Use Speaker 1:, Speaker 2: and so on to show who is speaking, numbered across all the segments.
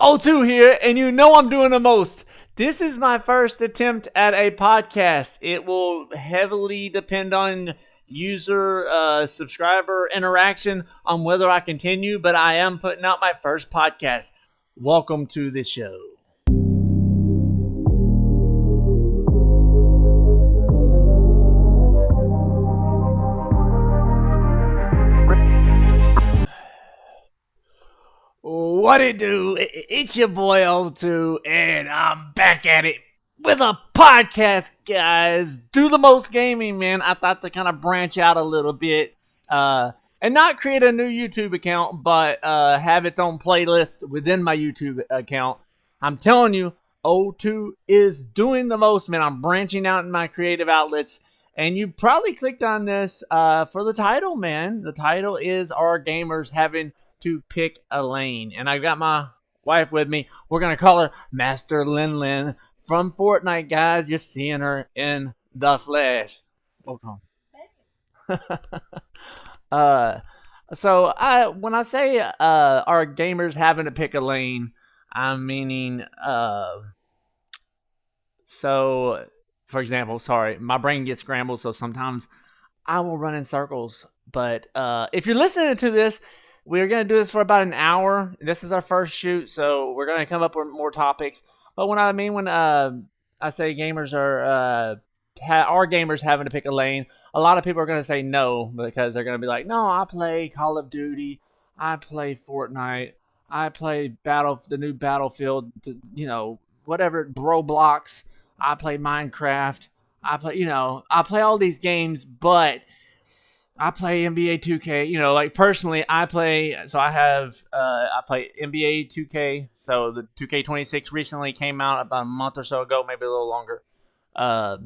Speaker 1: O2 here, and you know I'm doing the most. This is my first attempt at a podcast. It will heavily depend on user subscriber interaction on whether I continue, but I am putting out my first podcast. Welcome to the show. What it do? It's your boy O2, and I'm back at it with a podcast, guys. Do the most gaming, man. I thought to kind of branch out a little bit, and not create a new YouTube account, but have its own playlist within my YouTube account. I'm telling you, O2 is doing the most, man. I'm branching out in my creative outlets. And you probably clicked on this for the title, man. The title is Are Gamers Having to Pick a Lane? And I got my wife with me. We're going to call her Master Lin Lin from Fortnite, guys. You're seeing her in the flesh. Welcome. So when I say are gamers having to pick a lane, I'm meaning for example, sorry, my brain gets scrambled, so sometimes I will run in circles. But if you're listening to this, we're going to do this for about an hour. This is our first shoot, so we're going to come up with more topics. But when I say gamers are gamers having to pick a lane, a lot of people are going to say no, because they're going to be like, no, I play Call of Duty, I play Fortnite, I play the new Battlefield, whatever, Roblox, I play Minecraft, I play all these games, but I play NBA 2K. Like personally, I play NBA 2K. So the 2K26 recently came out about a month or so ago, maybe a little longer. I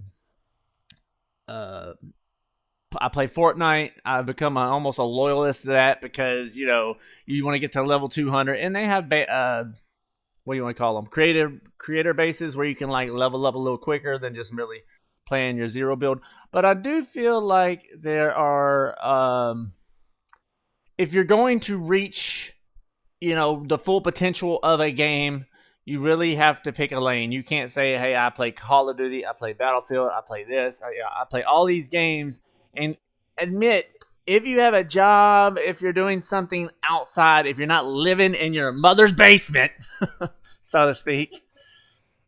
Speaker 1: play Fortnite. I've become almost a loyalist to that because you want to get to level 200, and they have what do you want to call them? Creator bases where you can like level up a little quicker than just really playing your zero build. But I do feel like there are, if you're going to reach, the full potential of a game, you really have to pick a lane. You can't say, hey, I play Call of Duty, I play Battlefield, I play this, I play all these games, and admit, if you have a job, if you're doing something outside, if you're not living in your mother's basement, so to speak,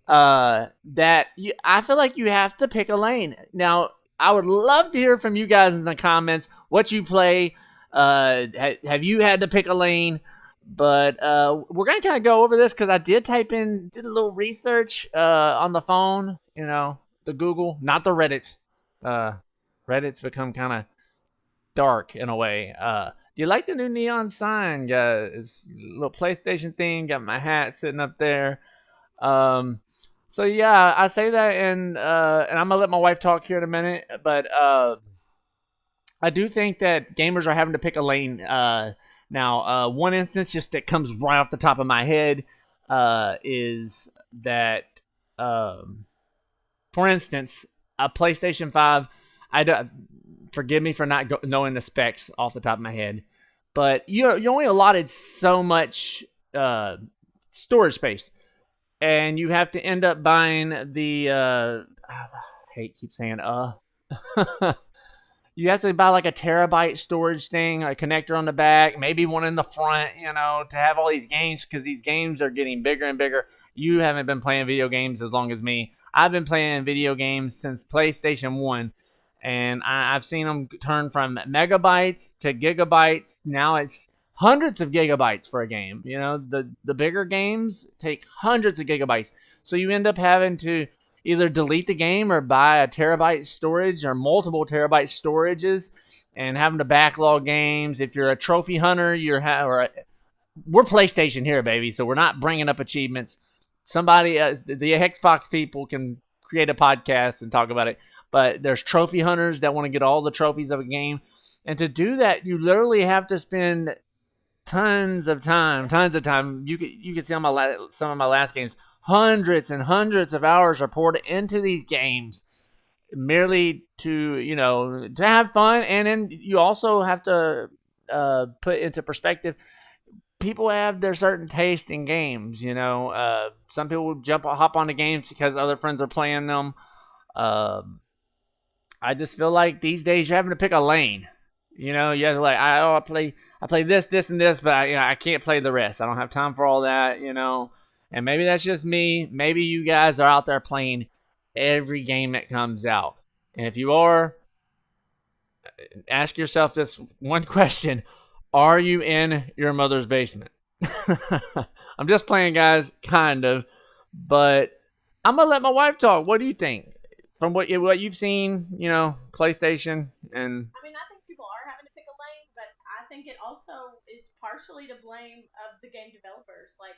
Speaker 1: I feel like you have to pick a lane. Now, I would love to hear from you guys in the comments what you play. Have you had to pick a lane? But we're going to kind of go over this because I did a little research on the phone, the Google, not the Reddit. Reddit's become kind of dark in a way. Do you like the new neon sign? It's a little PlayStation thing. Got my hat sitting up there. So yeah, I say that, and I'm gonna let my wife talk here in a minute, but I do think that gamers are having to pick a lane. Now, one instance just that comes right off the top of my head is that, for instance, a PlayStation 5. Forgive me for not knowing the specs off the top of my head, but you're only allotted so much storage space. And you have to end up buying the, I hate keep saying, you have to buy like a terabyte storage thing, a connector on the back, maybe one in the front, to have all these games, because these games are getting bigger and bigger. You haven't been playing video games as long as me. I've been playing video games since PlayStation 1, and I've seen them turn from megabytes to gigabytes. Now it's hundreds of gigabytes for a game. The bigger games take hundreds of gigabytes. So you end up having to either delete the game or buy a terabyte storage or multiple terabyte storages and having to backlog games. If you're a trophy hunter, we're PlayStation here, baby. So we're not bringing up achievements. Somebody, the Xbox people can create a podcast and talk about it. But there's trophy hunters that want to get all the trophies of a game. And to do that, you literally have to spend tons of time. You can see on some of my last games, hundreds and hundreds of hours are poured into these games merely to have fun. And then you also have to put into perspective, people have their certain taste in games. Some people hop on the games because other friends are playing them. Um, I just feel like these days you're having to pick a lane. You have to I play this, and this, but I can't play the rest. I don't have time for all that. And maybe that's just me. Maybe you guys are out there playing every game that comes out, and if you are, ask yourself this one question: are you in your mother's basement? I'm just playing, guys, kind of, but I'm gonna let my wife talk. What do you think? From what you've seen, PlayStation and
Speaker 2: I mean, I think people are having to pick a lane, but I think it also is partially to blame of the game developers. Like,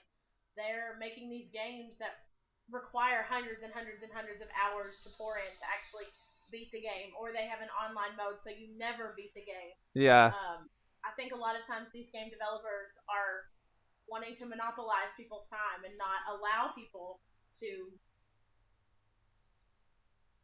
Speaker 2: they're making these games that require hundreds and hundreds and hundreds of hours to pour in to actually beat the game, or they have an online mode so you never beat the game.
Speaker 1: yeah,
Speaker 2: I think a lot of times these game developers are wanting to monopolize people's time and not allow people to,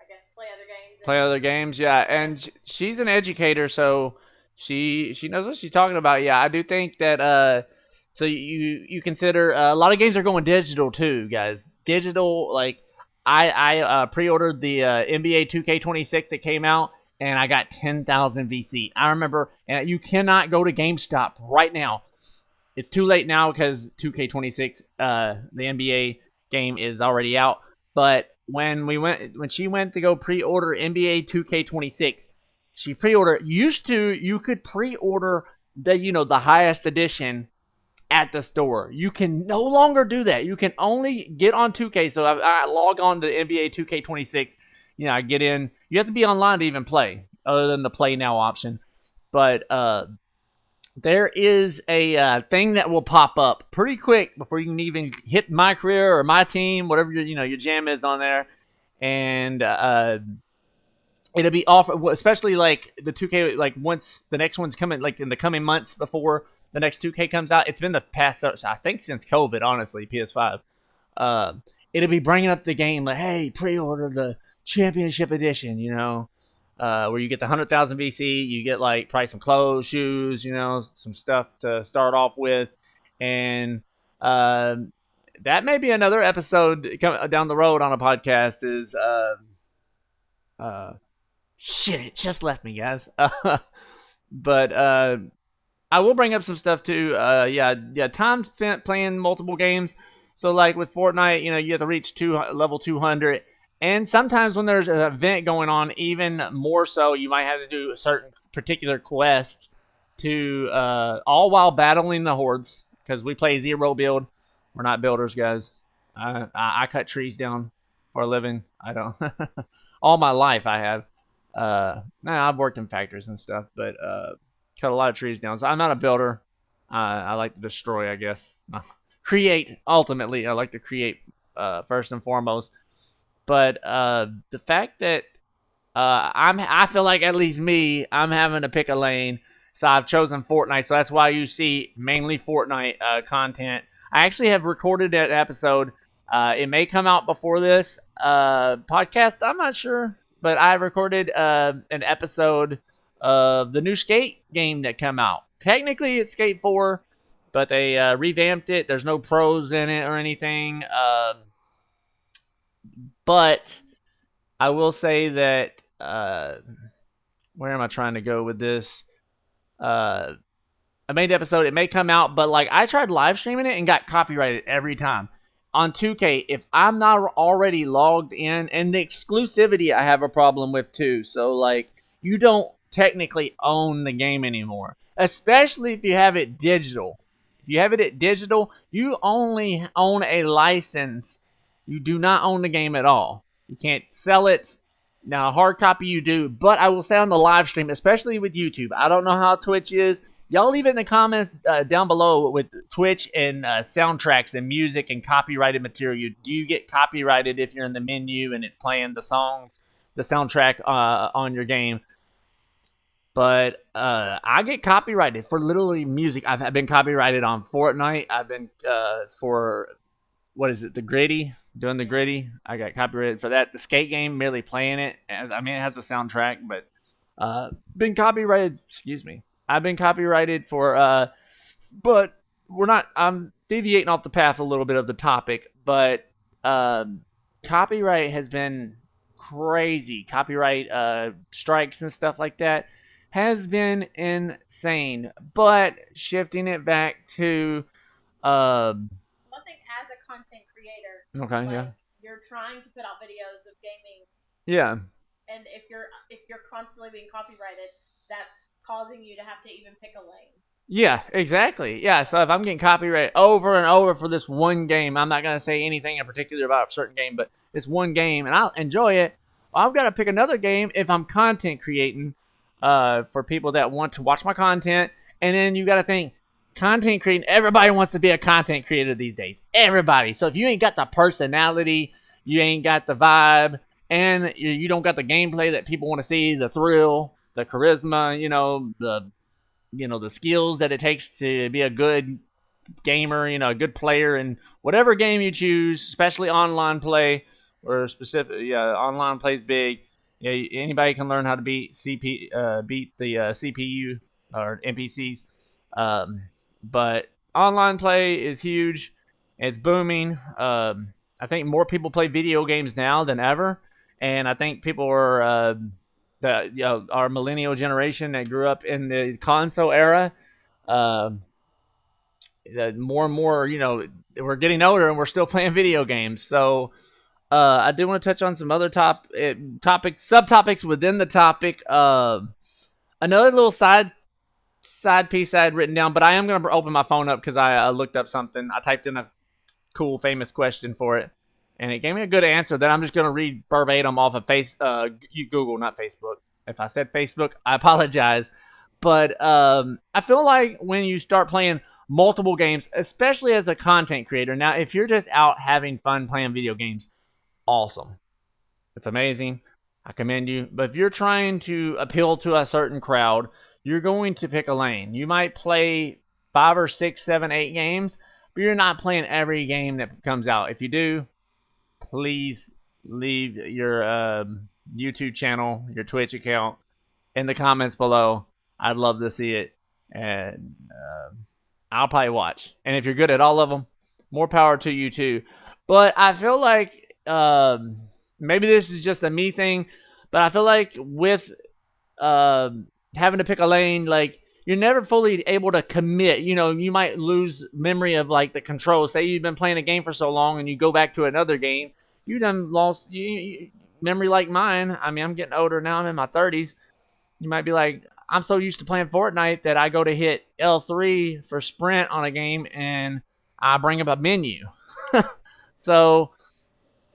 Speaker 2: I guess, play other games.
Speaker 1: play other games. Yeah,
Speaker 2: Yeah,
Speaker 1: and she's an educator, so she knows what she's talking about. Yeah, I do think that so you consider a lot of games are going digital too, guys. Digital, like I pre-ordered the NBA 2K26 that came out, and I got 10,000 VC. I remember, and you cannot go to GameStop right now. It's too late now because 2K26, the NBA game is already out. But when she went to go pre-order NBA 2K26, she pre-ordered. You could pre-order the highest edition at the store. You can no longer do that. You can only get on 2K. So I log on to NBA 2K26. I get in. You have to be online to even play, other than the Play Now option. But there is a thing that will pop up pretty quick before you can even hit my career or my team, whatever your jam is on there, and it'll be off. Especially like the 2K, like once the next one's coming, like in the coming months before the next 2K comes out. It's been the past, I think, since COVID. Honestly, PS5. Uh, it'll be bringing up the game like, hey, pre-order the championship edition. Where you get the 100,000 VC, you get like probably some clothes, shoes, some stuff to start off with, and that may be another episode down the road on a podcast. Is uh, shit, it just left me, guys. But I will bring up some stuff too. Yeah, time spent playing multiple games. So like with Fortnite, you have to reach level 200. And sometimes when there's an event going on, even more so, you might have to do a certain particular quest to all while battling the hordes, because we play zero build. We're not builders, guys. I cut trees down for a living. I don't. All my life I have. I've worked in factories and stuff, but cut a lot of trees down. So I'm not a builder. I like to destroy, I guess. Create, ultimately. I like to create first and foremost. But the fact that I feel like, at least me, I'm having to pick a lane. So I've chosen Fortnite. So that's why you see mainly Fortnite content. I actually have recorded that episode. It may come out before this podcast. I'm not sure. But I recorded an episode of the new Skate game that came out. Technically, it's Skate 4, but they revamped it. There's no pros in it or anything. But I will say that where am I trying to go with this? I made the episode. It may come out, but like I tried live streaming it and got copyrighted every time. On 2K, if I'm not already logged in, and the exclusivity I have a problem with too. So like you don't technically own the game anymore, especially if you have it digital. If you have it at digital, you only own a license. You do not own the game at all. You can't sell it. Now, hard copy you do, but I will say on the live stream, especially with YouTube, I don't know how Twitch is. Y'all leave it in the comments down below with Twitch and soundtracks and music and copyrighted material. Do you get copyrighted if you're in the menu and it's playing the songs, the soundtrack on your game? But I get copyrighted for literally music. I've been copyrighted on Fortnite. I've been for, what is it, the Gritty? Doing the Gritty. I got copyrighted for that. The Skate game, merely playing it. I mean, it has a soundtrack, but been copyrighted. Excuse me. I've been copyrighted for, but we're not. I'm deviating off the path a little bit of the topic, but um, copyright has been crazy. Copyright strikes and stuff like that has been insane. But shifting it back to
Speaker 2: One thing as a content creator,
Speaker 1: okay,
Speaker 2: like
Speaker 1: yeah,
Speaker 2: you're trying to put out videos of gaming,
Speaker 1: yeah,
Speaker 2: and if you're constantly being copyrighted, that's causing you to have to even pick a lane.
Speaker 1: yeah, exactly. Yeah, so if I'm getting copyright over and over for this one game, I'm not gonna say anything in particular about a certain game, but it's one game, and I'll enjoy it. Well, I've got to pick another game if I'm content creating for people that want to watch my content, and then you got to think content creating. Everybody wants to be a content creator these days. Everybody. So if you ain't got the personality, you ain't got the vibe, and you don't got the gameplay that people want to see, the thrill, the charisma, the skills that it takes to be a good gamer, a good player in whatever game you choose, especially online play or specific. Yeah, online plays big. Yeah, anybody can learn how to beat the CPU or NPCs. But online play is huge. It's booming. I think more people play video games now than ever, and I think people are our millennial generation that grew up in the console era. Uh, More and more, we're getting older and we're still playing video games. So I do want to touch on some other subtopics within the topic. Another little side piece I had written down, but I am going to open my phone up because I looked up something. I typed in a cool, famous question for it, and it gave me a good answer that I'm just going to read verbatim off of Google, not Facebook. If I said Facebook, I apologize. But I feel like when you start playing multiple games, especially as a content creator, now if you're just out having fun playing video games, awesome. It's amazing. I commend you. But if you're trying to appeal to a certain crowd, you're going to pick a lane. You might play 5 or 6, 7, 8 games, but you're not playing every game that comes out. If you do, please leave your YouTube channel, your Twitch account in the comments below. I'd love to see it, and I'll probably watch. And if you're good at all of them, more power to you too. But I feel like maybe this is just a me thing, but I feel like with having to pick a lane, like you're never fully able to commit. You might lose memory of like the controls. Say you've been playing a game for so long, and you go back to another game, you done lost memory like mine. I mean, I'm getting older now. I'm in my 30s. You might be like, I'm so used to playing Fortnite that I go to hit L3 for sprint on a game and I bring up a menu. So,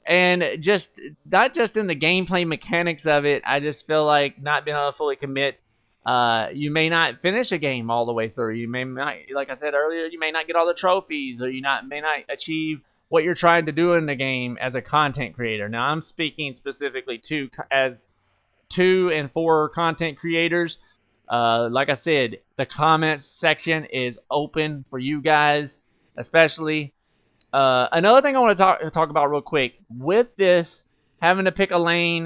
Speaker 1: and just not just in the gameplay mechanics of it, I just feel like not being able to fully commit. You may not finish a game all the way through. You may not, like I said earlier, you may not get all the trophies, or may not achieve what you're trying to do in the game as a content creator. Now, I'm speaking specifically as 2 and 4 content creators. Like I said, the comments section is open for you guys, especially. Another thing I want to talk about real quick with this having to pick a lane.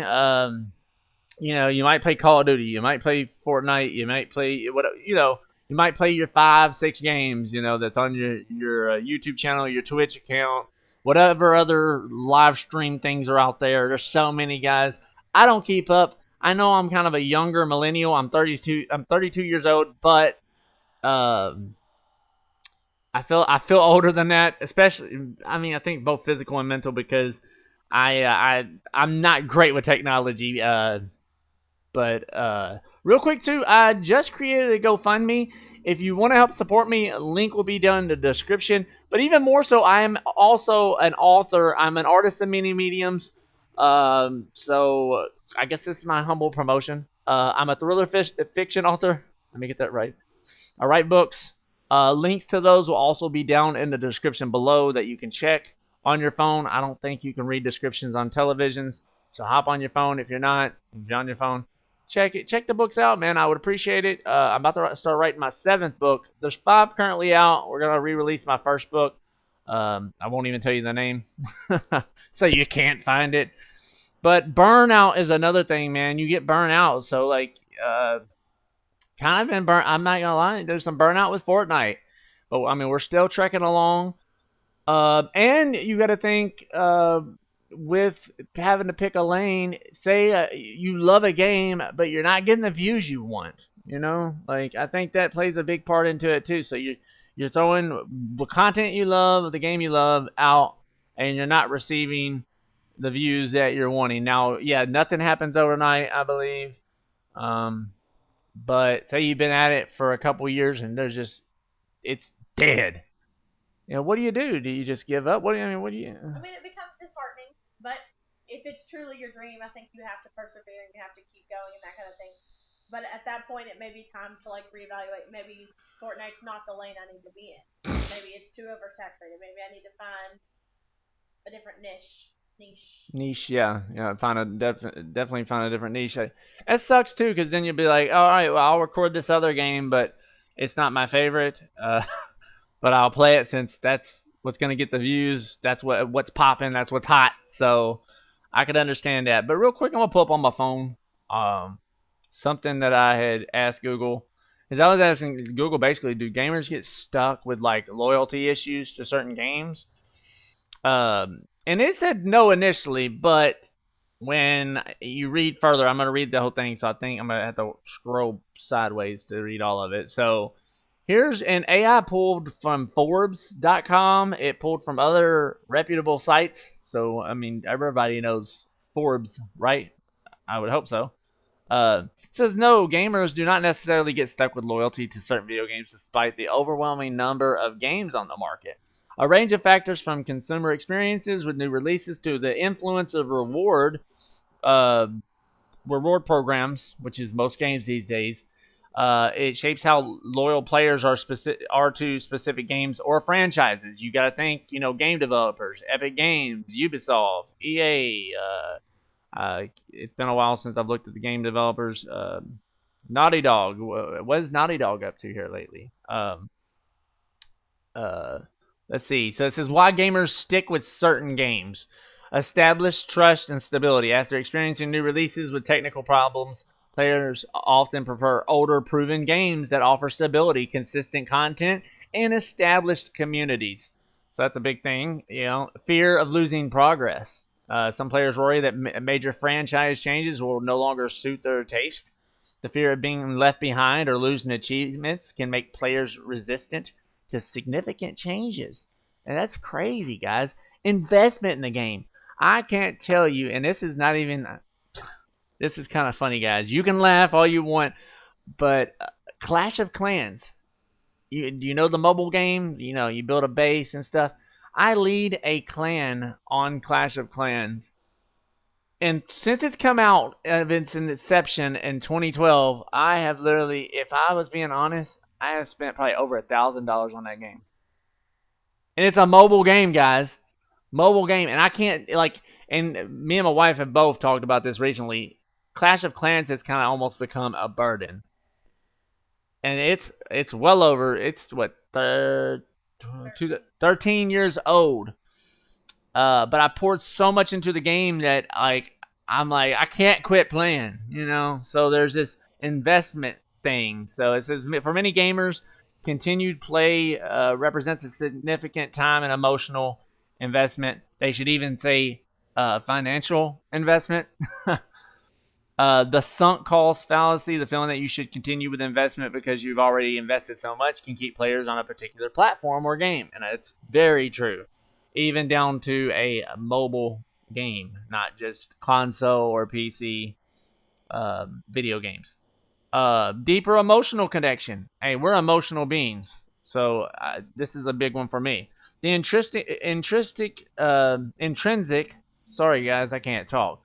Speaker 1: You might play Call of Duty, you might play Fortnite, you might play you might play your 5, 6 games. That's on your YouTube channel, your Twitch account, whatever other live stream things are out there. There's so many, guys. I don't keep up. I know I'm kind of a younger millennial. I'm 32 years old, but I feel older than that. Especially, I mean, I think both physical and mental, because I'm not great with technology. But real quick too, I just created a GoFundMe. If you want to help support me, a link will be down in the description. But even more so, I am also an author. I'm an artist in many mediums. So I guess this is my humble promotion. I'm a thriller fiction author. Let me get that right. I write books. Links to those will also be down in the description below that you can check on your phone. I don't think you can read descriptions on televisions. So hop on your phone if you're on your phone. Check the books out, man. I would appreciate it. I'm about to start writing my 7th book. There's 5 currently out. We're going to re-release my first book. I won't even tell you the name so you can't find it. But burnout is another thing, man. You get burnt out. So, like, kind of been burnt. I'm not going to lie. There's some burnout with Fortnite. but I mean we're still trekking along. And you got to think with having to pick a lane. Say you love a game, but you're not getting the views you want. You know, like I think that plays a big part into it too. So you're throwing the content you love, the game you love out, and you're not receiving the views that you're wanting. Now, yeah, nothing happens overnight, I believe. Um, but say you've been at it for a couple years and there's just it's dead. You know, what do you do? Do you just give up? What do you I mean? What do you?
Speaker 2: I mean, it becomes disheartening, but if it's truly your dream, I think you have to persevere and you have to keep going and that kind of thing. But at that point, it may be time to like reevaluate. Maybe Fortnite's not the lane I need to be in. Maybe it's too oversaturated. Maybe I need to find a different niche.
Speaker 1: Niche, yeah, yeah. Definitely find a different niche. That sucks too, because then you'll be like, all right, well, I'll record this other game, but it's not my favorite. But I'll play it since that's what's gonna get the views. That's what's popping. That's what's hot. So I could understand that. But real quick, I'm gonna pull up on my phone something that I had asked Google. Is I was asking Google basically, do gamers get stuck with like loyalty issues to certain games? And it said no initially, but when you read further, I'm going to read the whole thing. So I think I'm going to have to scroll sideways to read all of it. So here's an AI pulled from Forbes.com. It pulled from other reputable sites. So, I mean, everybody knows Forbes, right? I would hope so. It says no, gamers do not necessarily get stuck with loyalty to certain video games despite the overwhelming number of games on the market. A range of factors from consumer experiences with new releases to the influence of uh, reward programs, which is most games these days. It shapes how loyal players are to specific games or franchises. You got to think, game developers, Epic Games, Ubisoft, EA. It's been a while since I've looked at the game developers. Naughty Dog. What is Naughty Dog up to here lately? Uh, let's see. So it says why gamers stick with certain games. Establish trust and stability. After experiencing new releases with technical problems, players often prefer older, proven games that offer stability, consistent content, and established communities. So that's a big thing. Fear of losing progress. Some players worry that major franchise changes will no longer suit their taste. The fear of being left behind or losing achievements can make players resistant to significant changes. And that's crazy, guys. Investment in the game. I can't tell you, and this is not even, this is kind of funny, guys. You can laugh all you want, but Clash of Clans, you know the mobile game? You build a base and stuff. I lead a clan on Clash of Clans. And since it's come out of its inception in 2012, I have literally, if I was being honest, I have spent probably over $1,000 on that game. And it's a mobile game, guys. Mobile game. And I can't, and me and my wife have both talked about this recently. Clash of Clans has kind of almost become a burden. And it's well over, it's what, 13 years old. But I poured so much into the game that I'm like I can't quit playing, So there's this investment thing. So it says for many gamers, continued play represents a significant time and emotional investment. They should even say financial investment. The sunk cost fallacy, the feeling that you should continue with investment because you've already invested so much, can keep players on a particular platform or game. And it's very true, even down to a mobile game, not just console or PC video games. Deeper emotional connection. Hey, we're emotional beings. So this is a big one for me. The intrinsic, sorry guys, I can't talk.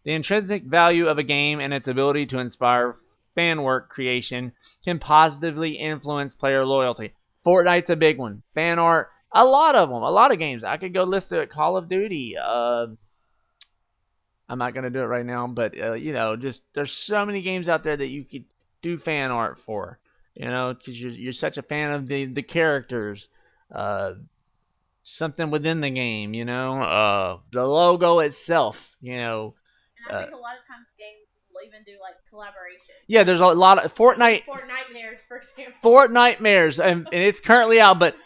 Speaker 1: The intrinsic value of a game and its ability to inspire fan work creation can positively influence player loyalty. Fortnite's a big one. Fan art, a lot of them, a lot of games. I could go list it. Call of Duty. I'm not going to do it right now, but, just there's so many games out there that you could do fan art for, because you're such a fan of the characters. Something within the game, the logo itself,
Speaker 2: And I think a lot of times games even do like collaboration.
Speaker 1: Yeah, there's a lot of Fortnite.
Speaker 2: Fortnitemares, for example.
Speaker 1: Fortnitemares, and it's currently out, but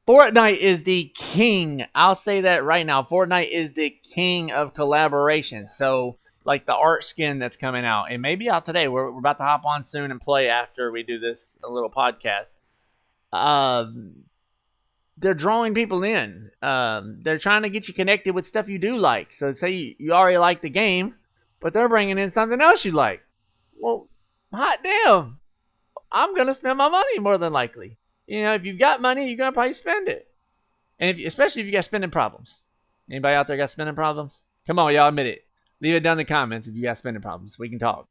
Speaker 1: Fortnite is the king. I'll say that right now. Fortnite is the king of collaboration. So, like the art skin that's coming out, and maybe out today. We're about to hop on soon and play after we do this a little podcast. They're drawing people in. They're trying to get you connected with stuff you do like. So, say you already like the game, but they're bringing in something else you like. Well, hot damn. I'm going to spend my money more than likely. If you've got money, you're going to probably spend it. And especially if you got spending problems. Anybody out there got spending problems? Come on, y'all, admit it. Leave it down in the comments if you got spending problems. We can talk.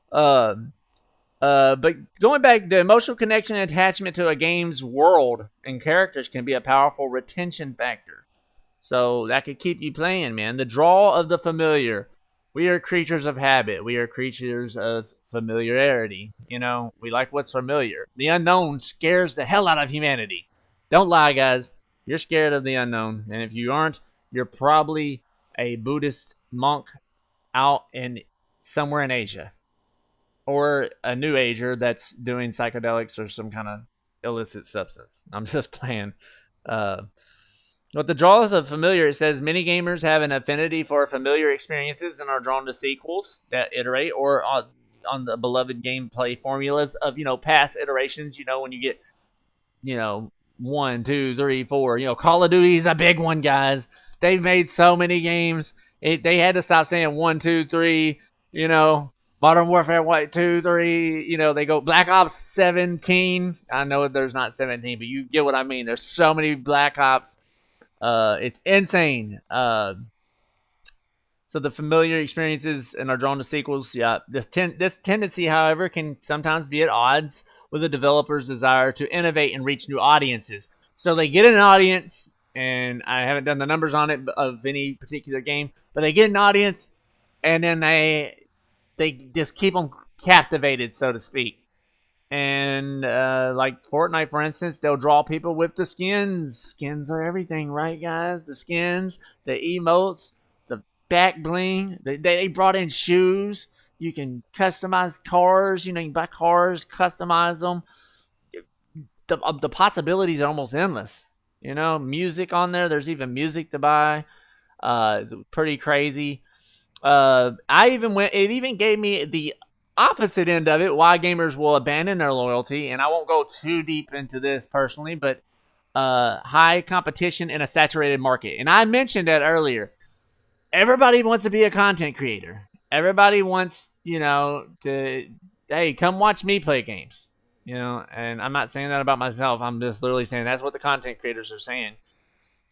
Speaker 1: But going back, the emotional connection and attachment to a game's world and characters can be a powerful retention factor. So that could keep you playing, man. The draw of the familiar. We are creatures of habit. We are creatures of familiarity. We like what's familiar. The unknown scares the hell out of humanity. Don't lie, guys. You're scared of the unknown. And if you aren't, you're probably a Buddhist monk out in somewhere in Asia. Or a new ager that's doing psychedelics or some kind of illicit substance. I'm just playing. With the draws of familiar, it says many gamers have an affinity for familiar experiences and are drawn to sequels that iterate or on the beloved gameplay formulas of, past iterations. When you get, 1, 2, 3, 4, Call of Duty is a big one, guys. They've made so many games. They had to stop saying 1, 2, 3, Modern Warfare 1, 2, 3, they go Black Ops 17. I know there's not 17, but you get what I mean. There's so many Black Ops. It's insane. So the familiar experiences and are drawn to sequels. Yeah, this tendency, however, can sometimes be at odds with the developer's desire to innovate and reach new audiences. So they get an audience, and I haven't done the numbers on it of any particular game, but they get an audience, and then they just keep them captivated, so to speak. And like Fortnite, for instance, they'll draw people with the skins. Skins are everything, right, guys? The skins, the emotes, the back bling. They brought in shoes. You can customize cars. You can buy cars, customize them. The possibilities are almost endless. Music on there. There's even music to buy. It's pretty crazy. It even gave me the opposite end of it, why gamers will abandon their loyalty, and I won't go too deep into this personally, but high competition in a saturated market. And I mentioned that earlier. Everybody wants to be a content creator. Everybody wants, to, hey, come watch me play games. And I'm not saying that about myself. I'm just literally saying that's what the content creators are saying.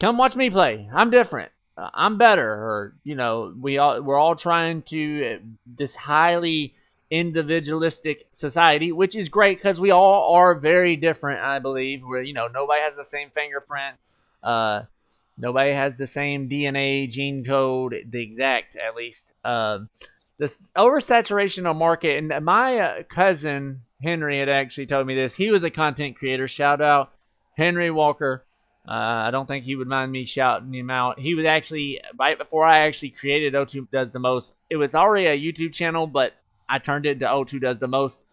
Speaker 1: Come watch me play. I'm different. I'm better. Or, we're all trying to this highly individualistic society, which is great because we all are very different, I believe. Where, nobody has the same fingerprint. Nobody has the same DNA gene code, the exact, at least. This oversaturation of market, and my cousin Henry had actually told me this. He was a content creator. Shout out Henry Walker. I don't think he would mind me shouting him out. He was actually, right before I actually created O2 Does the Most, it was already a YouTube channel, but I turned it to O2 Does the Most.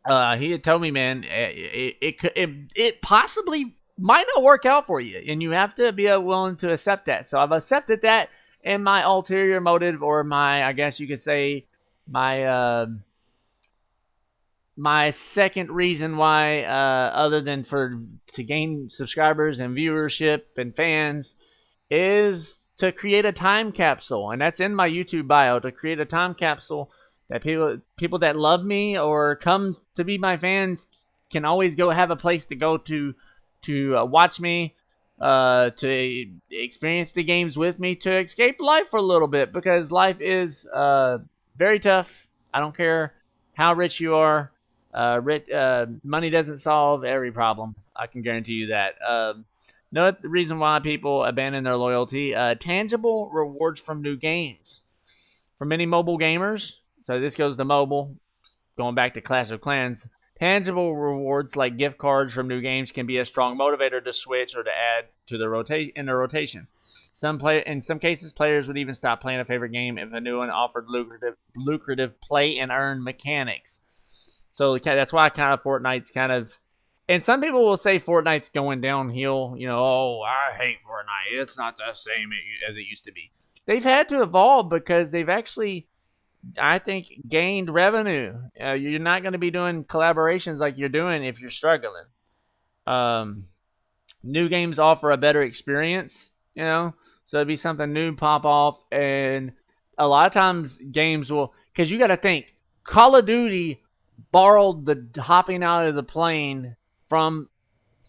Speaker 1: He had told me, man, it possibly might not work out for you, and you have to be willing to accept that. So I've accepted that, and my ulterior motive, or I guess you could say, my second reason why, other than to gain subscribers and viewership and fans, is to create a time capsule. And that's in my YouTube bio, to create a time capsule that people that love me or come to be my fans can always go have a place to go to watch me, to experience the games with me, to escape life for a little bit, because life is very tough. I don't care how rich you are. Money doesn't solve every problem. I can guarantee you that. The reason why people abandon their loyalty: tangible rewards from new games. For many mobile gamers, so this goes to mobile, going back to Clash of Clans, Tangible rewards like gift cards from new games can be a strong motivator to switch or to add to the rotation. In some cases, players would even stop playing a favorite game if a new one offered lucrative play and earn mechanics. So that's why kind of Fortnite's kind of, and some people will say Fortnite's going downhill. Oh, I hate Fortnite. It's not the same as it used to be. They've had to evolve because they've actually, I think, gained revenue. You're not going to be doing collaborations like you're doing if you're struggling. New games offer a better experience, so it'd be something new pop off. And a lot of times games will, because you got to think, Call of Duty borrowed the hopping out of the plane from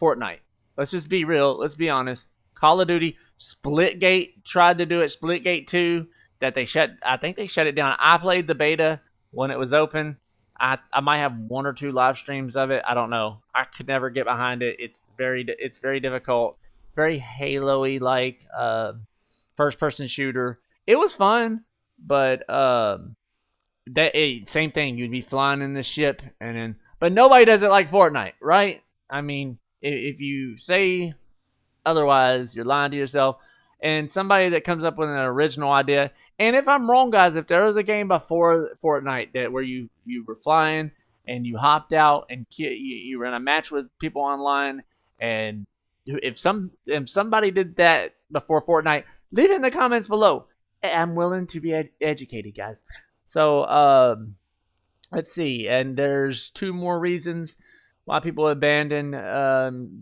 Speaker 1: Fortnite. Let's just be real. Let's be honest. Call of Duty, Splitgate tried to do it. Splitgate 2, that I think they shut it down. I played the beta when it was open. I might have one or two live streams of it. I don't know. I could never get behind it. It's very difficult. Very Halo-y like first person shooter. It was fun, but same thing. You'd be flying in the ship, but nobody does it like Fortnite, right? I mean, if you say otherwise, you're lying to yourself. And somebody that comes up with an original idea. And if I'm wrong, guys, if there was a game before Fortnite where you were flying and you hopped out and you ran a match with people online, and if somebody did that before Fortnite, leave it in the comments below. I'm willing to be educated, guys. So let's see. And there's 2 more reasons why people abandon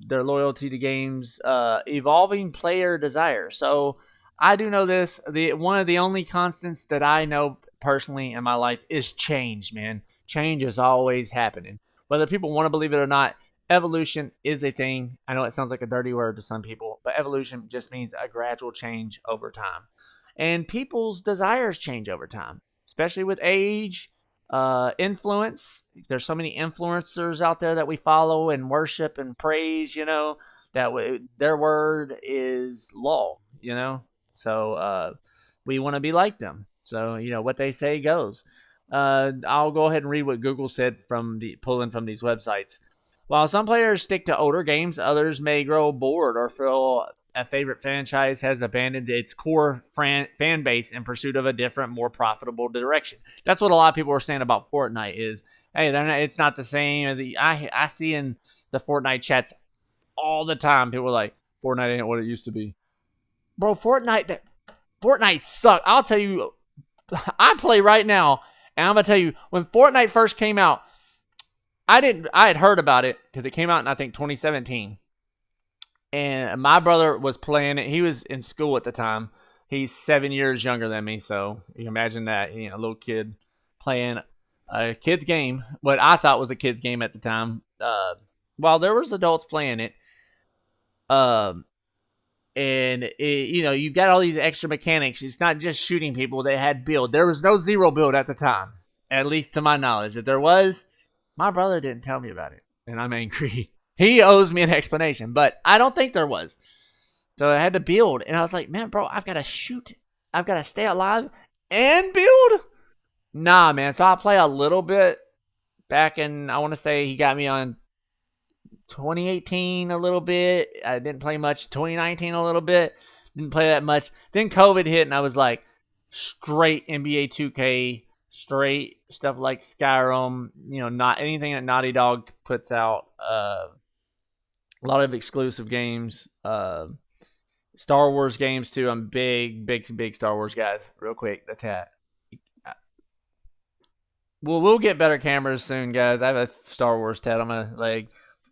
Speaker 1: their loyalty to games. Evolving player desire. So I do know this. One of the only constants that I know personally in my life is change, man. Change is always happening. Whether people want to believe it or not, evolution is a thing. I know it sounds like a dirty word to some people, but evolution just means a gradual change over time. And people's desires change over time, especially with age. Influence. There's so many influencers out there that we follow and worship and praise, that their word is law, so we want to be like them. So what they say goes. I'll go ahead and read what Google said pulling from these websites. While some players stick to older games, others may grow bored or feel a favorite franchise has abandoned its core fan base in pursuit of a different, more profitable direction. That's what a lot of people are saying about Fortnite is, hey, it's not the same as I see in the Fortnite chats all the time. People are like, Fortnite ain't what it used to be. Bro, Fortnite sucked. I'll tell you, I play right now, and I'm going to tell you, when Fortnite first came out, I had heard about it because it came out in, I think, 2017. And my brother was playing it. He was in school at the time. He's 7 years younger than me, so you can imagine that, a little kid playing a kid's game, what I thought was a kid's game at the time. While there was adults playing it, and you've got all these extra mechanics. It's not just shooting people. They had build. There was no zero build at the time, at least to my knowledge. If there was, my brother didn't tell me about it, and I'm angry. He owes me an explanation, but I don't think there was. So I had to build, and I was like, man, bro, I've got to shoot. I've got to stay alive and build? Nah, man. So I play a little bit back in, I want to say he got me on 2018 a little bit. I didn't play much. 2019 a little bit. Didn't play that much. Then COVID hit, and I was like, straight NBA 2K, straight stuff like Skyrim, not anything that Naughty Dog puts out. A lot of exclusive games. Star Wars games, too. I'm big Star Wars guys. Real quick, that's that. We'll get better cameras soon, guys. I have a Star Wars tat on my leg.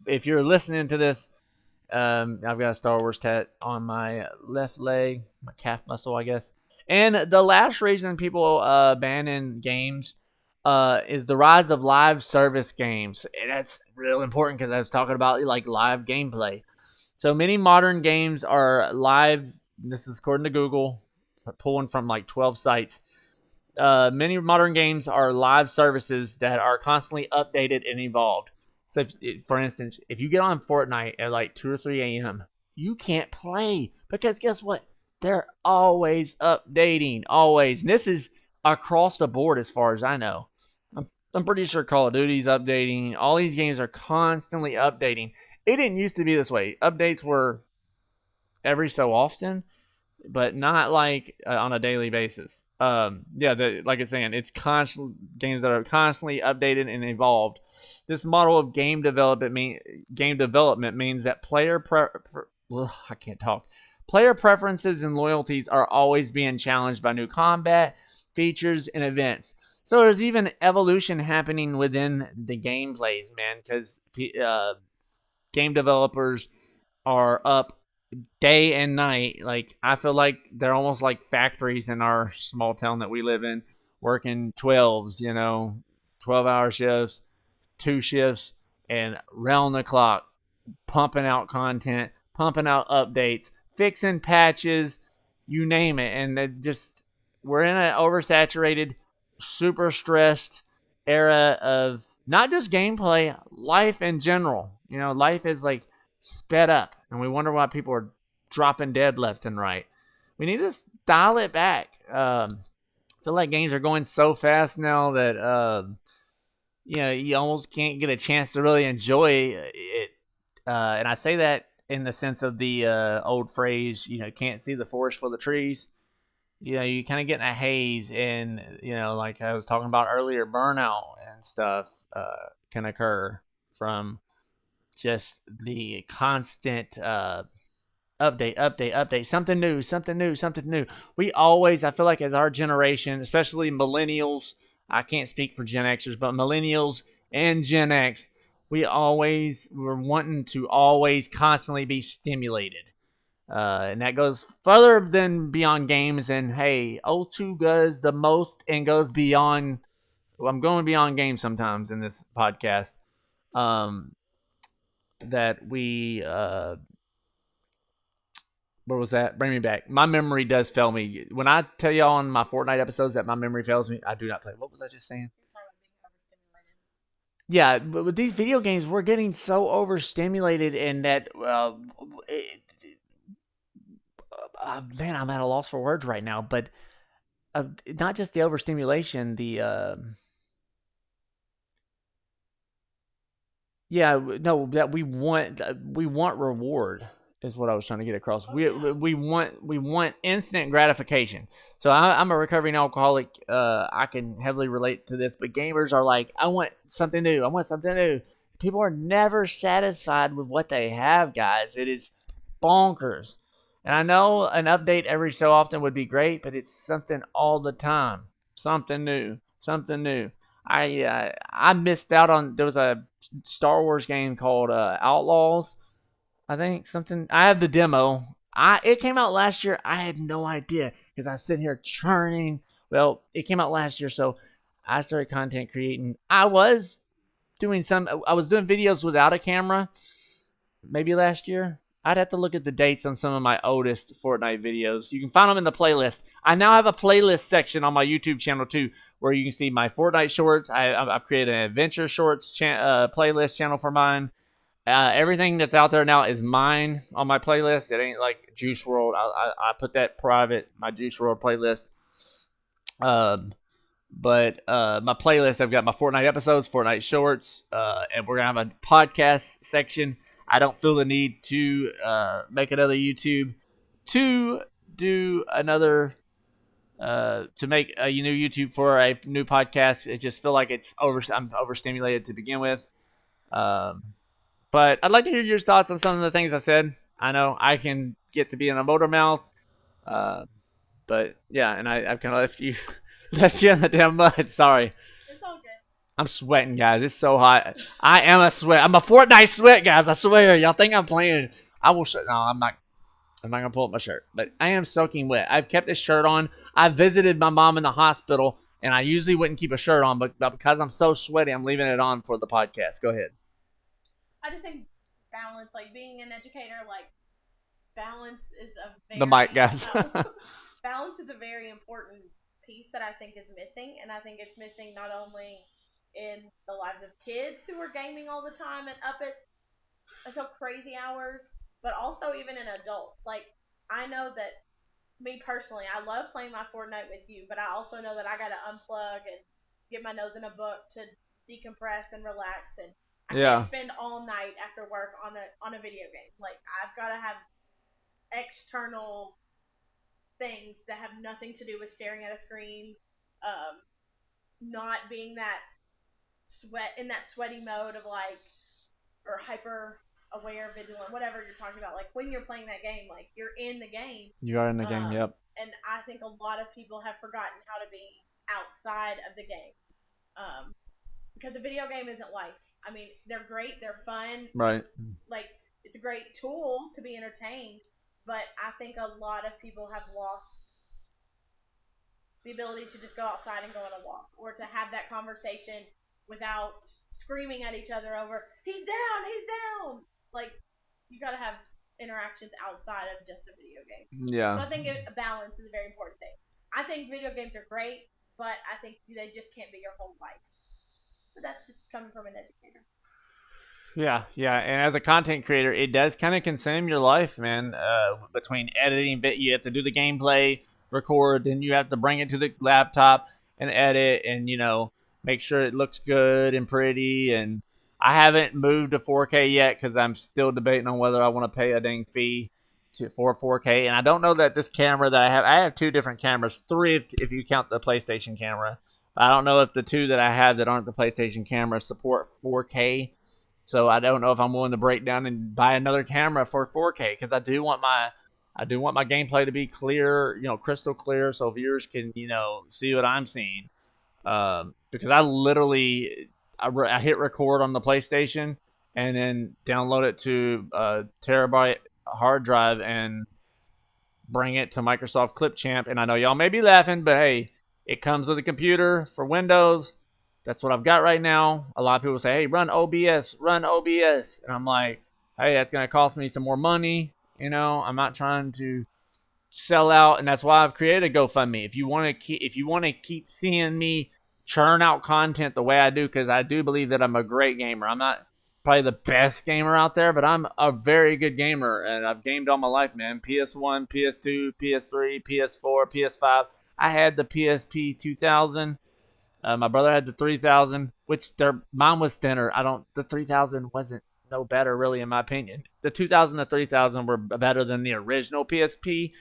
Speaker 1: If you're listening to this, I've got a Star Wars tat on my left leg, my calf muscle, I guess. And the last reason people abandon games is the rise of live service games. And that's real important because I was talking about like live gameplay. So many modern games are live. This is according to Google, pulling from like 12 sites. Many modern games are live services that are constantly updated and evolved. So, for instance, if you get on Fortnite at like 2 or 3 a.m., you can't play because guess what? They're always updating, always. And this is across the board as far as I know. I'm pretty sure Call of Duty's updating. All these games are constantly updating. It didn't used to be this way. Updates were every so often, but not like on a daily basis. Yeah, like it's saying, it's constant games that are constantly updated and evolved. This model of game development means that I can't talk. Player preferences and loyalties are always being challenged by new combat, features, and events. So there's even evolution happening within the gameplays, man, because game developers are up day and night. Like, I feel like they're almost like factories in our small town that we live in, working 12s, 12-hour shifts, 2 shifts, and round the clock, pumping out content, pumping out updates, fixing patches, you name it. And we're in an oversaturated, super stressed era of not just gameplay, life in general. Life is like sped up, and we wonder why people are dropping dead left and right. We need to dial it back. I feel like games are going so fast now that you almost can't get a chance to really enjoy it. And I say that in the sense of the old phrase, can't see the forest for the trees. You kind of get in a haze, and like I was talking about earlier, burnout and stuff can occur from just the constant update, something new. I feel like as our generation, especially millennials, I can't speak for Gen Xers, but millennials and Gen X, we're wanting to always constantly be stimulated. And that goes further than beyond games. And hey, O2 goes the most and goes beyond. Well, I'm going beyond games sometimes in this podcast. That we where was that? Bring me back. My memory does fail me. When I tell y'all on my Fortnite episodes that my memory fails me, I do not play. What was I just saying? Yeah, but with these video games, we're getting so overstimulated, and that man, I'm at a loss for words right now. But not just the overstimulation, that we want reward is what I was trying to get across. We want instant gratification. So I'm a recovering alcoholic. I can heavily relate to this, but gamers are like, I want something new. I want something new. People are never satisfied with what they have, guys. It is bonkers. And I know an update every so often would be great, but it's something all the time. Something new. Something new. I missed out on. There was a Star Wars game called Outlaws. I think something. I have the demo. It came out last year. I had no idea because I sit here churning. Well, it came out last year, so I started content creating. I was doing videos without a camera, maybe last year. I'd have to look at the dates on some of my oldest Fortnite videos. You can find them in the playlist. I now have a playlist section on my YouTube channel too, where you can see my Fortnite shorts. I've created an adventure shorts playlist channel for mine. Everything that's out there now is mine on my playlist. It ain't like Juice World. I put that private, my Juice World playlist. But my playlist, I've got my Fortnite episodes, Fortnite shorts, and we're gonna have a podcast section. I don't feel the need to make another YouTube to do another to make a new YouTube for a new podcast. It just feel like I'm overstimulated to begin with. But I'd like to hear your thoughts on some of the things I said. I know I can get to be in a motor mouth, but yeah, and I've kind of left you in the damn mud. Sorry.
Speaker 2: It's all good.
Speaker 1: I'm sweating, guys. It's so hot. I am a sweat. I'm a Fortnite sweat, guys. I swear. Y'all think I'm playing? I will. No, I'm not. I'm not gonna pull up my shirt, but I am soaking wet. I've kept this shirt on. I visited my mom in the hospital, and I usually wouldn't keep a shirt on, but because I'm so sweaty, I'm leaving it on for the podcast. Go ahead.
Speaker 2: I just think balance, like being an educator, like balance is a very,
Speaker 1: The mic, guys.
Speaker 2: balance is a very important piece that I think is missing, and I think it's missing not only in the lives of kids who are gaming all the time and up at until crazy hours, but also even in adults. Like, I know that me personally, I love playing my Fortnite with you, but I also know that I gotta unplug and get my nose in a book to decompress and relax, and I
Speaker 1: Yeah.
Speaker 2: can't spend all night after work on a video game. Like I've got to have external things that have nothing to do with staring at a screen, um, not being that sweaty mode of like, or hyper aware, vigilant, whatever you're talking about. Like when you're playing that game, like you're in the game.
Speaker 1: You are in the game. Yep.
Speaker 2: And I think a lot of people have forgotten how to be outside of the game, because a video game isn't life. I mean, they're great, they're fun,
Speaker 1: Right.
Speaker 2: like it's a great tool to be entertained, but I think a lot of people have lost the ability to just go outside and go on a walk, or to have that conversation without screaming at each other over he's down. Like you got to have interactions outside of just a video game.
Speaker 1: Yeah.
Speaker 2: So I think a balance is a very important thing. I think video games are great, but I think they just can't be your whole life. But that's just coming from an educator.
Speaker 1: Yeah, and as a content creator, it does kind of consume your life, man. Between editing, you have to do the gameplay, record, then you have to bring it to the laptop and edit, and make sure it looks good and pretty. And I haven't moved to 4K yet because I'm still debating on whether I want to pay a dang fee for 4K. And I don't know that this camera that I have 2 different cameras, 3 if you count the PlayStation camera. I don't know if the 2 that I have that aren't the PlayStation cameras support 4K. So I don't know if I'm willing to break down and buy another camera for 4K, because I do want my gameplay to be clear, crystal clear, so viewers can see what I'm seeing. Because I literally I hit record on the PlayStation and then download it to a terabyte hard drive and bring it to Microsoft Clipchamp. And I know y'all may be laughing, but hey, it comes with a computer for Windows. That's what I've got right now. A lot of people say, hey, run OBS. And I'm like, hey, that's going to cost me some more money. I'm not trying to sell out. And that's why I've created GoFundMe. If you want to keep seeing me churn out content the way I do, because I do believe that I'm a great gamer. I'm not probably the best gamer out there, but I'm a very good gamer. And I've gamed all my life, man. PS1, PS2, PS3, PS4, PS5. I had the PSP 2000. My brother had the 3000, which mine was thinner. The 3000 wasn't no better, really, in my opinion. The 2000 and 3000 were better than the original PSP,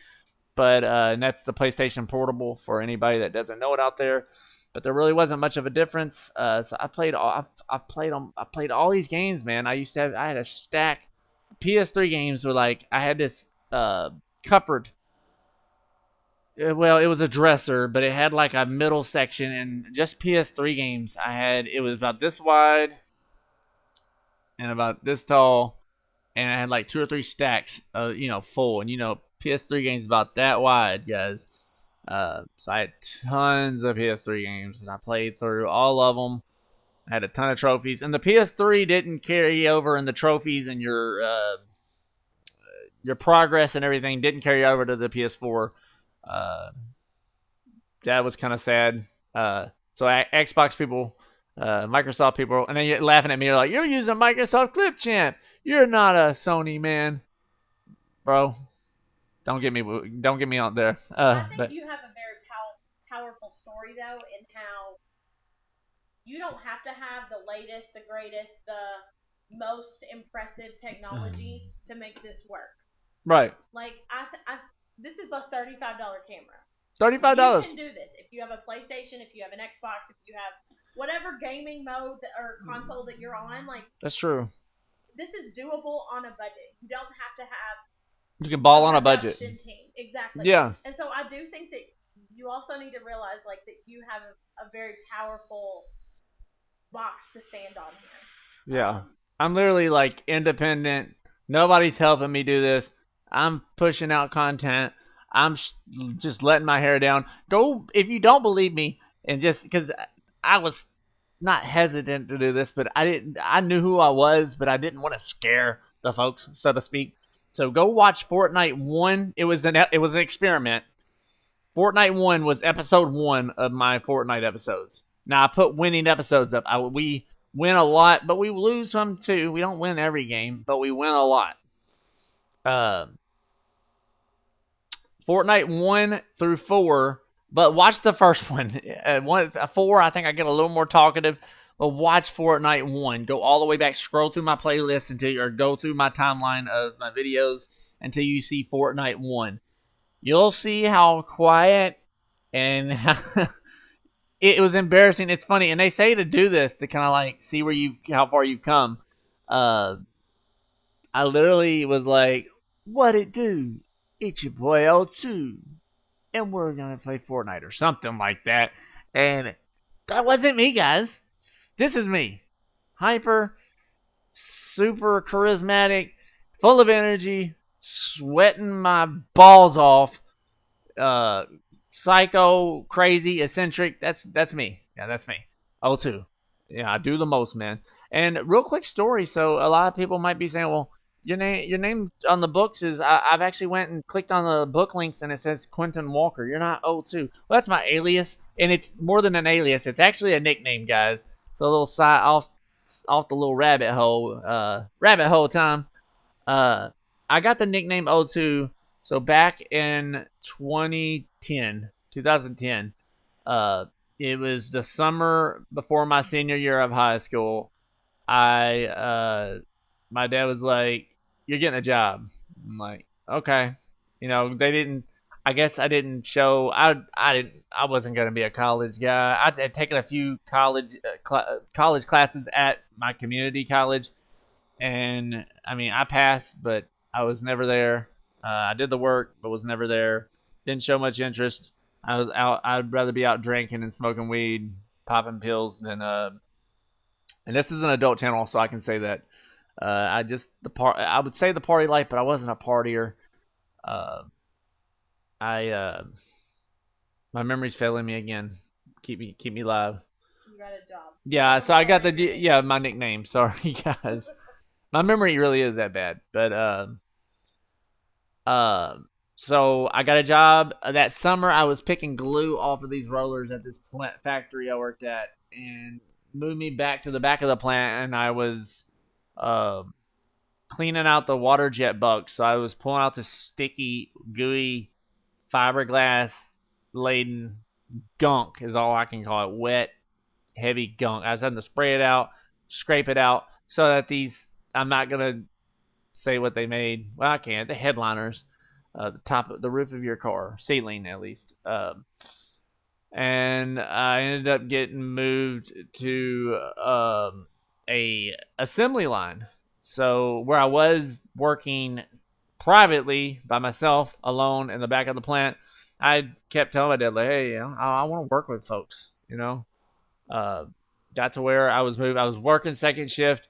Speaker 1: but and that's the PlayStation Portable for anybody that doesn't know it out there. But there really wasn't much of a difference. So I played all these games, man. I had a stack. PS3 games were like, I had this cupboard. Well, it was a dresser, but it had like a middle section, and just PS3 games it was about this wide and about this tall, and I had like 2 or 3 stacks, full. And PS3 games about that wide, guys. So I had tons of PS3 games, and I played through all of them. I had a ton of trophies, and the PS3 didn't carry over, and the trophies and your progress and everything didn't carry over to the PS4. That was kind of sad. So Xbox people, Microsoft people, and then you're laughing at me. You're like, you're using Microsoft Clipchamp. You're not a Sony man, bro. Don't get me out there.
Speaker 2: I think you have a very powerful story though, in how you don't have to have the latest, the greatest, the most impressive technology to make this work.
Speaker 1: Right.
Speaker 2: Like this is a $35 camera.
Speaker 1: $35.
Speaker 2: You can do this if you have a PlayStation, if you have an Xbox, if you have whatever gaming mode or console that you're on. Like
Speaker 1: that's true.
Speaker 2: This is doable on a budget. You don't have to have.
Speaker 1: You can ball on a budget.
Speaker 2: Team. Exactly.
Speaker 1: Yeah.
Speaker 2: And so I do think that you also need to realize like that you have a very powerful box to stand on here.
Speaker 1: Yeah. I'm literally like independent. Nobody's helping me do this. I'm pushing out content. I'm just letting my hair down. Go if you don't believe me, and just because I was not hesitant to do this, but I knew who I was, but I didn't want to scare the folks, so to speak. So go watch Fortnite 1. It was an experiment. Fortnite 1 was episode 1 of my Fortnite episodes. Now I put winning episodes up. We win a lot, but we lose some too. We don't win every game, but we win a lot. Fortnite 1 through 4 But watch the first one. One 4, I think I get a little more talkative. But watch Fortnite 1. Go all the way back. Scroll through my playlist or go through my timeline of my videos until you see Fortnite 1. You'll see how quiet and it was embarrassing. It's funny, and they say to do this to kind of like see how far you've come. Uh, I literally was like, "What it do? It's your boy O2, and we're gonna play Fortnite or something like that." And that wasn't me, guys. This is me, hyper, super charismatic, full of energy, sweating my balls off, psycho, crazy, eccentric. That's me. Yeah, that's me. O2. Yeah, I do the most, man. And real quick story. So a lot of people might be saying, "Well, your name on the books is." I've actually went and clicked on the book links, and it says Quentin Walker. You're not O2. Well, that's my alias, and it's more than an alias. It's actually a nickname, guys. So a little side off the little rabbit hole time. Uh, I got the nickname O2. So back in 2010, uh, it was the summer before my senior year of high school. My dad was like, "You're getting a job." I'm like, "Okay." They didn't. I guess I didn't show. I wasn't gonna be a college guy. I had taken a few college classes at my community college, and I mean, I passed, but I was never there. I did the work, but was never there. Didn't show much interest. I was out. I'd rather be out drinking and smoking weed, popping pills than. And this is an adult channel, so I can say that. I would say the party life, but I wasn't a partier. Uh, I my memory's failing me again. Keep me live.
Speaker 2: You got a job.
Speaker 1: Yeah, so I got my nickname. Sorry, guys. My memory really is that bad, but so I got a job that summer. I was picking glue off of these rollers at this plant factory I worked at, and moved me back to the back of the plant, and I was cleaning out the water jet bugs. So I was pulling out this sticky, gooey, fiberglass laden gunk is all I can call it. Wet, heavy gunk. I was having to spray it out, scrape it out, so that I'm not gonna say what they made. Well, I can't. The headliners, the roof of your car, ceiling at least. And I ended up getting moved to a assembly line. So where I was working privately by myself, alone in the back of the plant, I kept telling my dad, like, "Hey, I want to work with folks." Got to where I was moved. I was working second shift.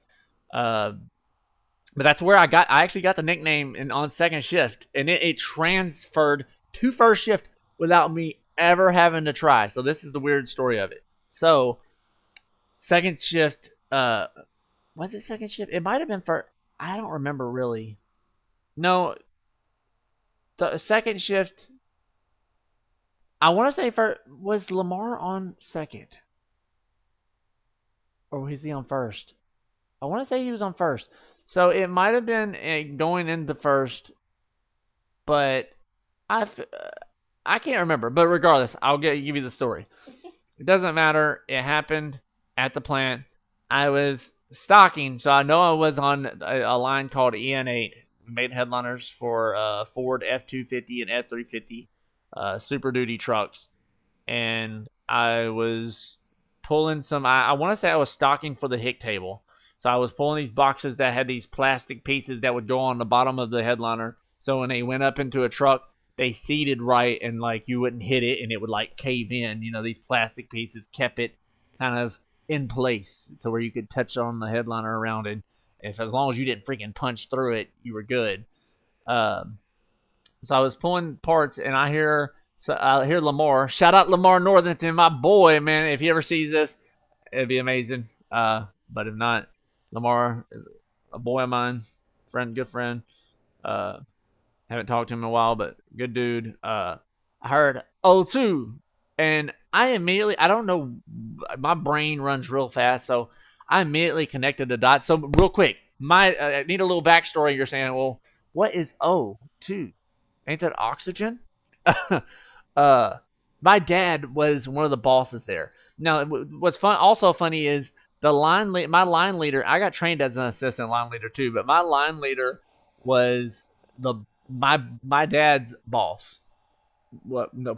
Speaker 1: But that's where I actually got the nickname on second shift, and it transferred to first shift without me ever having to try. So this is the weird story of it. So second shift, was it second shift? It might have been first. I don't remember really. No, the second shift. I want to say first. Was Lamar on second, or was he on first? I want to say he was on first. So it might have been going into first, but I can't remember. But regardless, I'll give you the story. It doesn't matter. It happened at the plant. I was stocking, so I know I was on a line called EN8. We made headliners for Ford F-250 and F-350 Super Duty trucks. And I was pulling some, I want to say I was stocking for the Hick table. So I was pulling these boxes that had these plastic pieces that would go on the bottom of the headliner. So when they went up into a truck, they seated right, and like you wouldn't hit it and it would like cave in. These plastic pieces kept it kind of in place, so where you could touch on the headliner around it. As long as you didn't freaking punch through it, you were good. So I was pulling parts, and I hear Lamar. Shout out Lamar Northington, my boy, man. If he ever sees this, it'd be amazing. But if not, Lamar is a boy of mine, good friend. Haven't talked to him in a while, but good dude. I heard O2, and I don't know, my brain runs real fast, so I immediately connected the dots. So real quick, I need a little backstory. You're saying, well, what is O2? Ain't that oxygen? My my dad was one of the bosses there. Now, what's also funny is my line leader. I got trained as an assistant line leader too, but my line leader was my dad's boss. What? No,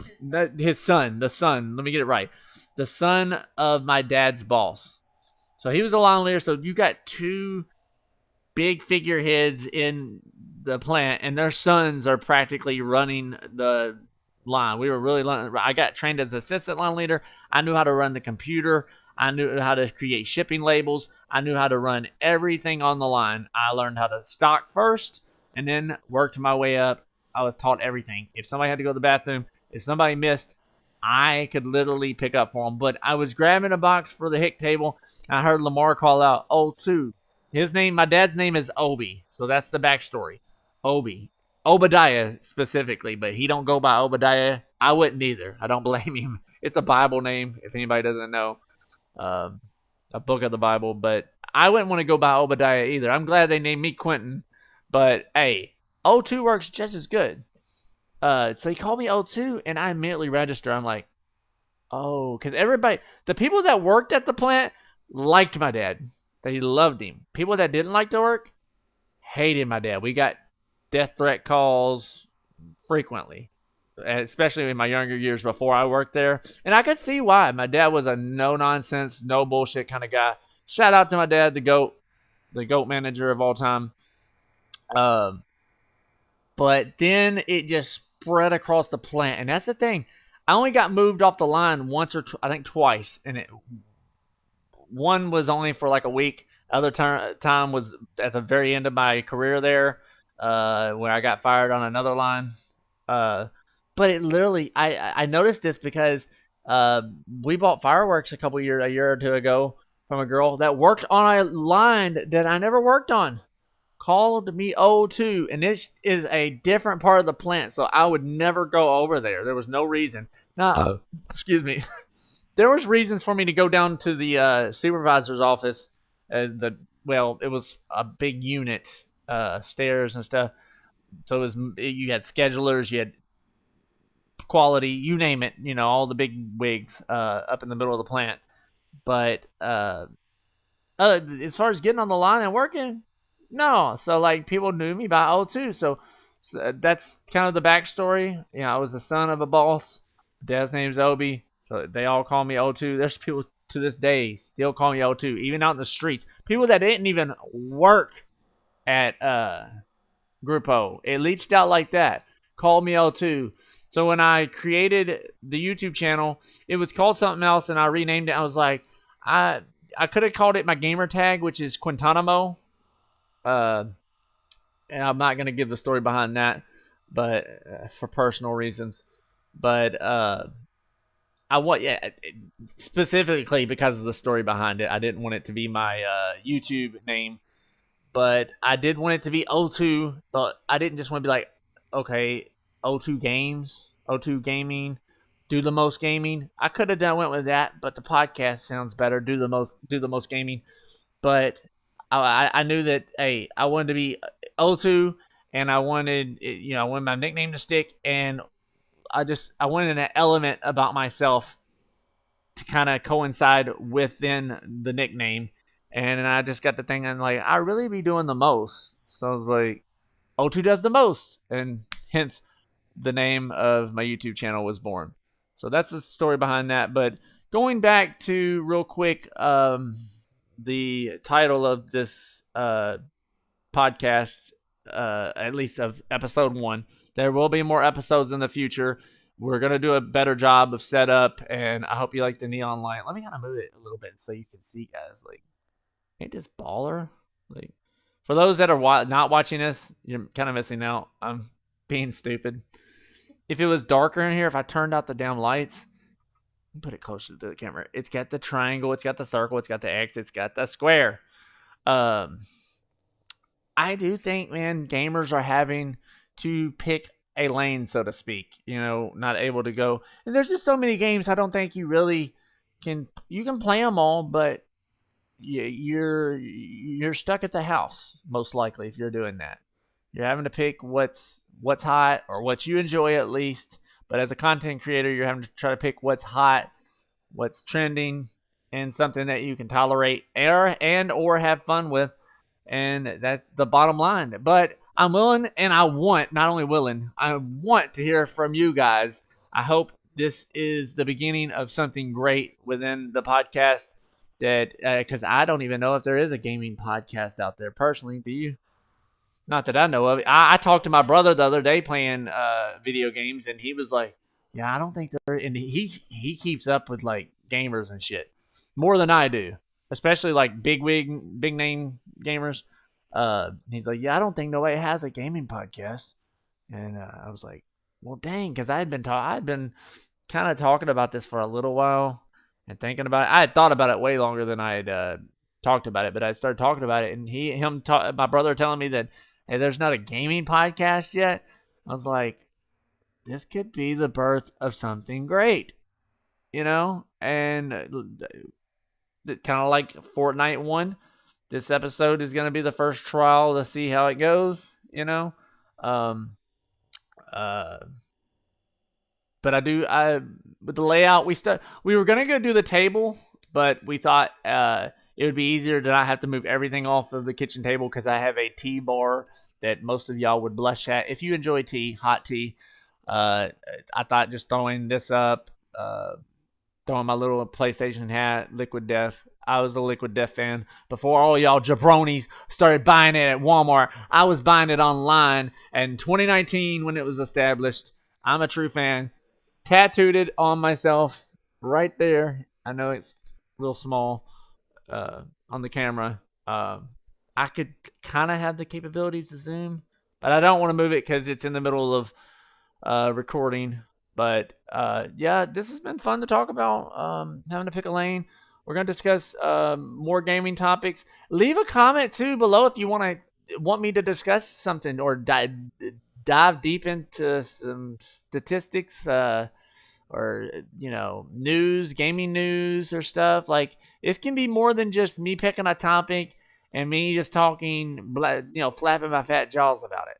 Speaker 1: his son. The son. Let me get it right. The son of my dad's boss. So he was a line leader. So you got two big figureheads in the plant, and their sons are practically running the line. We were really learning. I got trained as assistant line leader. I knew how to run the computer. I knew how to create shipping labels. I knew how to run everything on the line. I learned how to stock first and then worked my way up. I was taught everything. If somebody had to go to the bathroom, if somebody missed, I could literally pick up for them. But I was grabbing a box for the hick table, and I heard Lamar call out, "O2." My dad's name is Obi, so that's the backstory. Obi. Obadiah specifically, but he don't go by Obadiah. I wouldn't either. I don't blame him. It's a Bible name, if anybody doesn't know. A book of the Bible, but I wouldn't want to go by Obadiah either. I'm glad they named me Quentin, but hey, O2 works just as good. So he called me O2, and I immediately register. I'm like, oh, because the people that worked at the plant liked my dad. They loved him. People that didn't like to work hated my dad. We got death threat calls frequently, especially in my younger years before I worked there. And I could see why. My dad was a no-nonsense, no bullshit kind of guy. Shout out to my dad, the GOAT manager of all time. But then it just spread across the plant. And that's the thing. I only got moved off the line once or I think twice. And one was only for like a week. Other time was at the very end of my career there, where I got fired on another line. But it literally, I noticed this because we bought fireworks a year or two ago from a girl that worked on a line that I never worked on. Called me O2, and this is a different part of the plant, so I would never go over there. There was no reason. Now, excuse me. There was reasons for me to go down to the supervisor's office. It was a big unit, stairs and stuff. So you had schedulers, you had quality, you name it. You know, all the big wigs up in the middle of the plant. But as far as getting on the line and working, no. So like people knew me by O2. So that's kind of the backstory. You know, I was the son of a boss. Dad's name's Obi. So they all call me O2. There's people to this day still call me O2, even out in the streets. People that didn't even work at Grupo. It leached out like that. Called me O2. So when I created the YouTube channel, it was called something else, and I renamed it. I was like, I could have called it my gamer tag, which is Quintanamo. And I'm not going to give the story behind that, but for personal reasons. But specifically because of the story behind it. I didn't want it to be my YouTube name, but I did want it to be O2. But I didn't just want to be like, okay, O2 Games, O2 Gaming, Do the Most Gaming. I could have went with that, but the podcast sounds better. Do the most gaming. But I knew that I wanted to be O2, and I wanted my nickname to stick, and I wanted an element about myself to kind of coincide within the nickname. And I just got the thing, and like, I really be doing the most. So I was like, O2 does the most. And hence the name of my YouTube channel was born. So that's the story behind that. But going back to real quick, the title of this podcast, at least of episode 1, there will be more episodes in the future. We're going to do a better job of setup, and I hope you like the neon light. Let me kind of move it a little bit so you can see, guys. Like, ain't this baller? Like, for those that are not watching this, you're kind of missing out. I'm being stupid. If it was darker in here, if I turned out the damn lights, put it closer to the camera. It's got the triangle, it's got the circle, it's got the X, it's got the square. I do think, man, gamers are having to pick a lane, so to speak. You know, not able to go. And there's just so many games I don't think you really can. You can play them all, but you're stuck at the house most likely if you're doing that. You're having to pick what's hot or what you enjoy at least. But as a content creator, you're having to try to pick what's hot, what's trending, and something that you can tolerate or have fun with. And that's the bottom line. But I'm willing, and I want, not only willing, I want to hear from you guys. I hope this is the beginning of something great within the podcast, that because I don't even know if there is a gaming podcast out there personally. Do you? Not that I know of. I talked to my brother the other day playing video games, and he was like, "Yeah, I don't think there." And he keeps up with like gamers and shit more than I do, especially like big name gamers. He's like, "Yeah, I don't think nobody has a gaming podcast." And I was like, "Well, dang," because I'd been kind of talking about this for a little while and thinking about it. I had thought about it way longer than I had talked about it, but I started talking about it, and my brother telling me that, hey, there's not a gaming podcast yet. I was like, this could be the birth of something great, and kind of like Fortnite 1. This episode is going to be the first trial to see how it goes, but with the layout, we were going to go do the table, but we thought it would be easier to not have to move everything off of the kitchen table, because I have a tea bar that most of y'all would blush at. If you enjoy tea, hot tea, I thought just throwing this up, throwing my little PlayStation hat, Liquid Death. I was a Liquid Death fan before all y'all jabronis started buying it at Walmart. I was buying it online, and 2019 when it was established. I'm a true fan. Tattooed it on myself right there. I know it's real small on the camera. I could kind of have the capabilities to zoom, but I don't want to move it because it's in the middle of recording. But yeah, this has been fun to talk about. Having to pick a lane. We're going to discuss more gaming topics. Leave a comment too below if you want me to discuss something or dive deep into some statistics or news, gaming news or stuff. Like, this can be more than just me picking a topic and me just talking, flapping my fat jaws about it.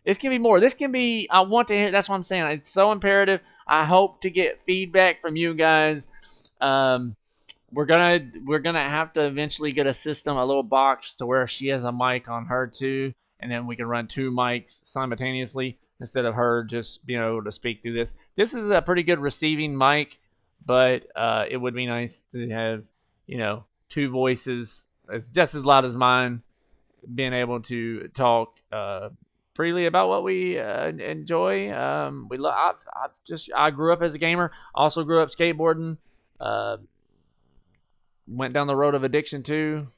Speaker 1: This can be more. This can be, I want to hear, that's what I'm saying. It's so imperative. I hope to get feedback from you guys. We're gonna have to eventually get a system, a little box to where she has a mic on her too, and then we can run two mics simultaneously instead of her just being able to speak through this. This is a pretty good receiving mic, but it would be nice to have, two voices. It's just as loud as mine, being able to talk freely about what we enjoy. I grew up as a gamer. Also grew up skateboarding. Went down the road of addiction too.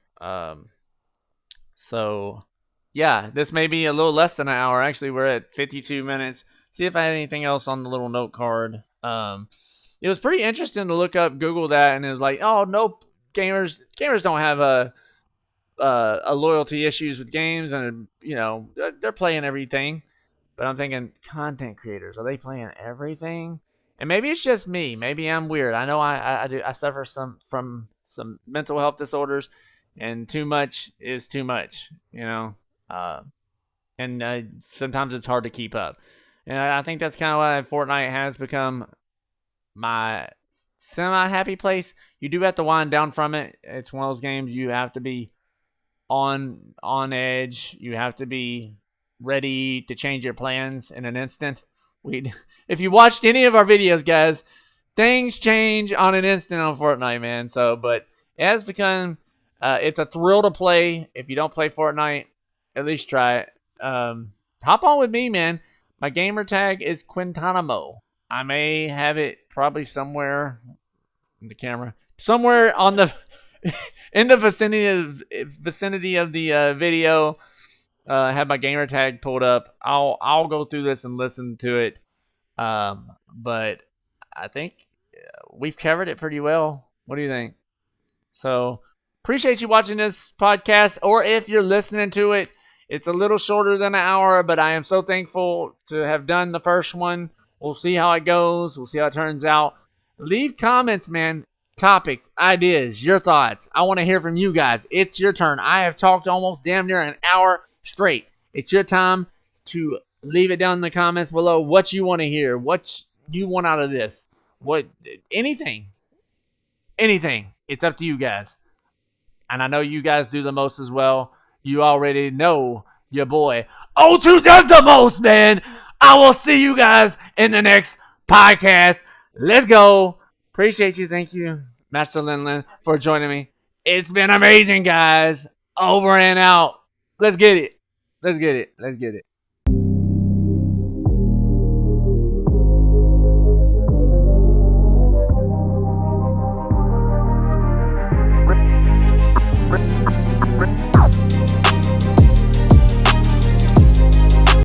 Speaker 1: So yeah, this may be a little less than an hour. Actually, we're at 52 minutes. See if I had anything else on the little note card. It was pretty interesting to look up, Google that, and it was like, oh, no, gamers don't have a loyalty issues with games, and they're playing everything. But I'm thinking, content creators, are they playing everything? And maybe it's just me. Maybe I'm weird. I know I do. I suffer from some mental health disorders, and too much is too much. And sometimes it's hard to keep up. And I think that's kind of why Fortnite has become my semi-happy place. You do have to wind down from it. It's one of those games you have to be on edge. You have to be ready to change your plans in an instant. If you watched any of our videos, guys, things change on an instant on Fortnite, man. But it has become, it's a thrill to play. If you don't play Fortnite, at least try it. Hop on with me, man. My gamer tag is Quintanamo. I may have it probably somewhere in the camera, somewhere on the in the vicinity of the video. Have my gamer tag pulled up. I'll go through this and listen to it. But I think we've covered it pretty well. What do you think? So appreciate you watching this podcast, or if you're listening to it, it's a little shorter than an hour, but I am so thankful to have done the first one. We'll see how it goes. We'll see how it turns out. Leave comments, man. Topics, ideas, your thoughts. I want to hear from you guys. It's your turn. I have talked almost damn near an hour straight. It's your time to Leave it down in the comments below what you want to hear, what you want out of this, what anything. It's up to you guys. And I know you guys do the most as well. You already know your boy O2 does the most, man. I will see you guys in the next podcast. Let's go. Appreciate you. Thank you, Master Linlin, for joining me. It's been amazing, guys. Over and out. Let's get it. Let's get it. Let's get it.